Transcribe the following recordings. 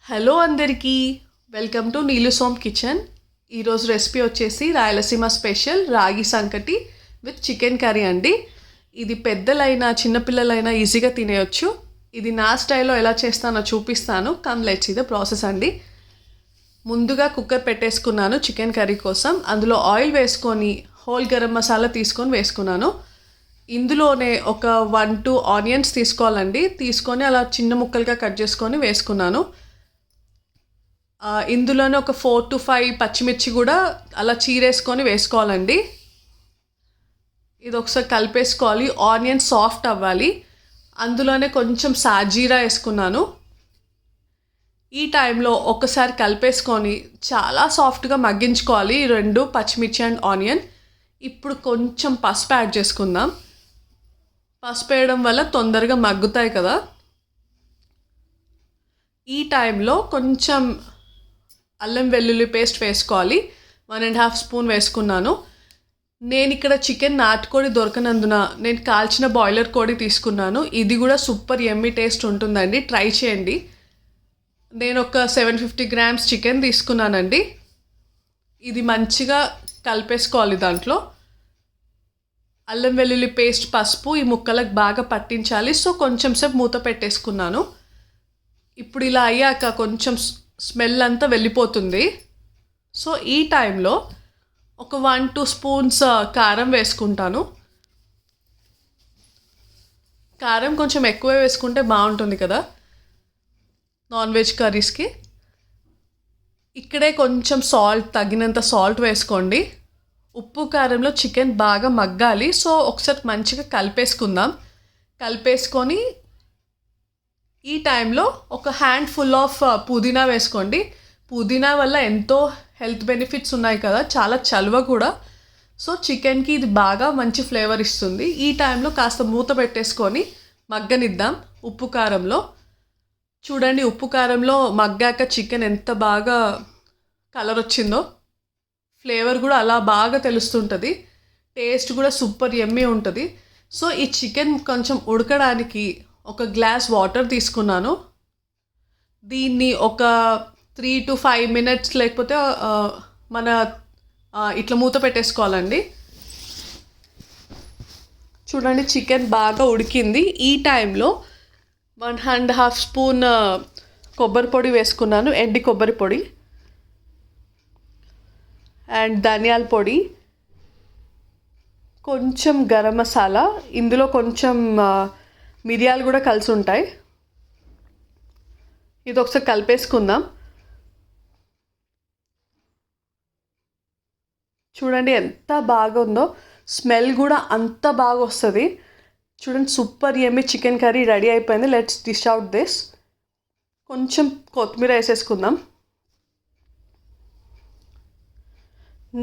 Hello అందరికీ, welcome to Neelu Som kitchen. ఈరోజు recipe వచ్చేసి రాయలసీమ స్పెషల్ రాగి సంకటి విత్ చికెన్ కర్రీ అండి. ఇది పెద్దలైనా చిన్నపిల్లలైనా ఈజీగా తినేయొచ్చు. ఇది నా స్టైల్లో ఎలా చేస్తానో చూపిస్తాను. Come let's see the process అండి. ముందుగా కుక్కర్ పెట్టేసుకున్నాను చికెన్ కర్రీ కోసం. అందులో ఆయిల్ వేసుకొని హోల్ గరం మసాలా తీసుకొని వేసుకున్నాను. ఇందులోనే ఒక 1-2 ఆనియన్స్ తీసుకోవాలండి. తీసుకొని అలా చిన్న ముక్కలుగా కట్ చేసుకొని వేసుకున్నాను. ఇందులోనే ఒక 4-5 పచ్చిమిర్చి కూడా అలా చీరేసుకొని వేసుకోవాలండి. ఇది ఒకసారి కలిపేసుకోవాలి. ఆనియన్ సాఫ్ట్ అవ్వాలి. అందులోనే కొంచెం సాజీరా వేసుకున్నాను. ఈ టైంలో ఒకసారి కలిపేసుకొని చాలా సాఫ్ట్గా మగ్గించుకోవాలి ఈ రెండు పచ్చిమిర్చి అండ్ ఆనియన్. ఇప్పుడు కొంచెం పసుపు యాడ్ చేసుకుందాం. పసుపు వేయడం వల్ల తొందరగా మగ్గుతాయి కదా. ఈ టైంలో కొంచెం అల్లం వెల్లుల్లి పేస్ట్ వేసుకోవాలి. 1.5 స్పూన్ వేసుకున్నాను. నేను ఇక్కడ చికెన్ నాటుకోడి దొరకనందున నేను కాల్చిన బాయిలర్ కోడి తీసుకున్నాను. ఇది కూడా సూపర్ యమ్మీ టేస్ట్ ఉంటుందండి, ట్రై చేయండి. నేను ఒక 750 గ్రామ్స్ చికెన్ తీసుకున్నానండి. ఇది మంచిగా కలిపేసుకోవాలి. దాంట్లో అల్లం వెల్లుల్లి పేస్ట్, పసుపు ఈ ముక్కలకు బాగా పట్టించాలి. సో కొంచెం సేపు మూత పెట్టేసుకున్నాను. ఇప్పుడు ఇలా అయ్యాక కొంచెం స్మెల్ అంతా వెళ్ళిపోతుంది. సో ఈ టైంలో ఒక 1-2 స్పూన్స్ కారం వేసుకుంటాను. కారం కొంచెం ఎక్కువ వేసుకుంటే బాగుంటుంది కదా నాన్ వెజ్ కర్రీస్కి. ఇక్కడే కొంచెం సాల్ట్, తగినంత సాల్ట్ వేసుకోండి. ఉప్పు కారంలో చికెన్ బాగా మగ్గాలి. సో ఒకసారి మంచిగా కలిపేసుకుందాం. కలిపేసుకొని ఈ టైంలో ఒక హ్యాండ్ ఫుల్ ఆఫ్ పుదీనా వేసుకోండి. పుదీనా వల్ల ఎంతో హెల్త్ బెనిఫిట్స్ ఉన్నాయి కదా, చాలా చలువ కూడా. సో చికెన్కి ఇది బాగా మంచి ఫ్లేవర్ ఇస్తుంది. ఈ టైంలో కాస్త మూత పెట్టేసుకొని మగ్గనిద్దాం ఉప్పు కారంలో. చూడండి, ఉప్పు కారంలో మగ్గాక చికెన్ ఎంత బాగా కలర్ వచ్చిందో. ఫ్లేవర్ కూడా అలా బాగా తెలుస్తుంటుంది. టేస్ట్ కూడా సూపర్ యమ్మీ ఉంటుంది. సో ఈ చికెన్ కొంచెం ఉడకడానికి ఒక గ్లాస్ వాటర్ తీసుకున్నాను. దీన్ని ఒక 3-5 మినిట్స్ లేకపోతే మన ఇట్లా మూత పెట్టేసుకోవాలండి. చూడండి, చికెన్ బాగా ఉడికింది. ఈ టైంలో 1.5 స్పూన్ కొబ్బరి పొడి వేసుకున్నాను, ఎండి కొబ్బరి పొడి అండ్ ధనియాల పొడి, కొంచెం గరం మసాలా, ఇందులో కొంచెం మిరియాలు కూడా కలిసి ఉంటాయి. ఇది ఒకసారి కలిపేసుకుందాం. చూడండి ఎంత బాగుందో, స్మెల్ కూడా అంత బాగా వస్తుంది. చూడండి, super yummy chicken curry ready అయిపోయింది. Let's dish out this. కొంచెం కొత్తిమీర వేసేసుకుందాం.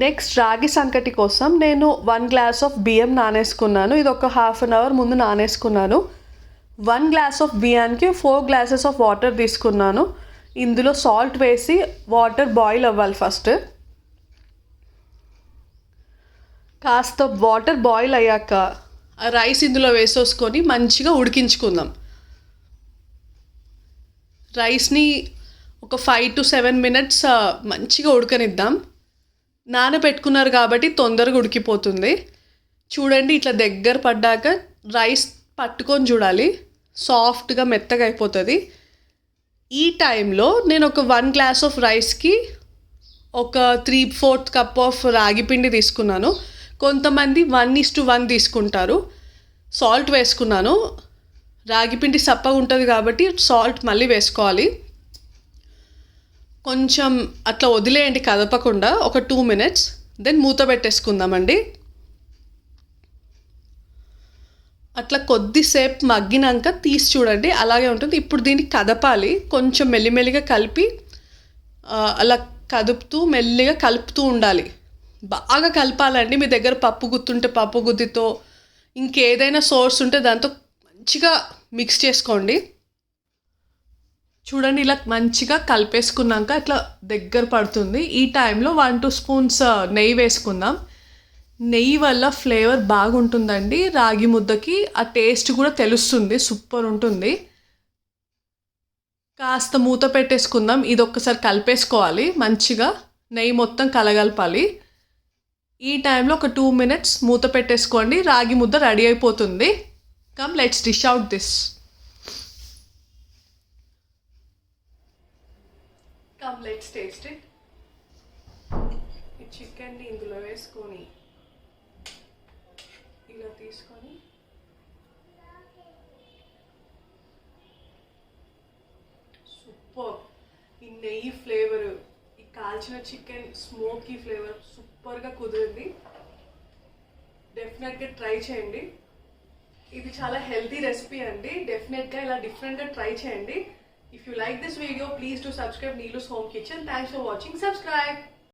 నెక్స్ట్ రాగి సంకటి కోసం నేను 1 గ్లాస్ ఆఫ్ బియ్యం నానేసుకున్నాను. ఇది ఒక 1/2 అవర్ ముందు నానేసుకున్నాను. 1 గ్లాస్ ఆఫ్ బియ్యానికి 4 గ్లాసెస్ ఆఫ్ వాటర్ తీసుకున్నాను. ఇందులో సాల్ట్ వేసి వాటర్ బాయిల్ అవ్వాలి. ఫస్ట్ కాస్త వాటర్ బాయిల్ అయ్యాక రైస్ ఇందులో వేసేసుకొని మంచిగా ఉడికించుకుందాం. రైస్ని ఒక 5-7 మినిట్స్ మంచిగా ఉడకనిద్దాం. నానబెట్టుకున్నారు కాబట్టి తొందరగా ఉడికిపోతుంది. చూడండి, ఇట్లా దగ్గర పడ్డాక రైస్ పట్టుకొని చూడాలి, సాఫ్ట్గా మెత్తగా అయిపోతుంది. ఈ టైంలో నేను ఒక 1 గ్లాస్ ఆఫ్ రైస్కి ఒక 3/4 కప్ ఆఫ్ రాగి పిండి తీసుకున్నాను. కొంతమంది 1:1 తీసుకుంటారు. సాల్ట్ వేసుకున్నాను. రాగి పిండి సప్పగా ఉంటుంది కాబట్టి సాల్ట్ మళ్ళీ వేసుకోవాలి. కొంచెం అట్లా వదిలేయండి కదపకుండా, ఒక 2 మినిట్స్. దెన్ మూత పెట్టేసుకుందామండి. అట్లా కొద్దిసేపు మగ్గినాక తీసి చూడండి, అలాగే ఉంటుంది. ఇప్పుడు దీన్ని కదపాలి. కొంచెం మెల్లిమెల్లిగా కలిపి అలా కదుపుతూ మెల్లిగా కలుపుతూ ఉండాలి. బాగా కలపాలండి. మీ దగ్గర పప్పు గుత్తుంటే పప్పు గుత్తితో, ఇంకేదైనా సోర్స్ ఉంటే దాంతో మంచిగా మిక్స్ చేసుకోండి. చూడండి, ఇలా మంచిగా కలిపేసుకున్నాక ఇట్లా దగ్గర పడుతుంది. ఈ టైంలో 1-2 స్పూన్స్ నెయ్యి వేసుకుందాం. నెయ్యి వల్ల ఫ్లేవర్ బాగుంటుందండి రాగి ముద్దకి. ఆ టేస్ట్ కూడా తెలుస్తుంది, సూపర్ ఉంటుంది. కాస్త మూత పెట్టేసుకుందాం. ఇది ఒక్కసారి కలిపేసుకోవాలి మంచిగా, నెయ్యి మొత్తం కలగలపాలి. ఈ టైంలో ఒక 2 minutes మూత పెట్టేసుకోండి. రాగి ముద్ద రెడీ అయిపోతుంది. Come let's dish out this. Come let's taste it. ఈ చికెన్ని ఇందులో వేసుకొని ఇలా తీసుకొని సూపర్. ఈ నెయ్యి ఫ్లేవర్, ఈ కాల్చిన చికెన్ స్మోకీ ఫ్లేవర్ సూపర్గా కుదిరింది. డెఫినెట్గా ట్రై చేయండి. ఇది చాలా హెల్తీ రెసిపీ అండి. డెఫినెట్గా ఇలా డిఫరెంట్గా ట్రై చేయండి. If you like this video please do subscribe Neelu's home kitchen. Thanks for watching. Subscribe.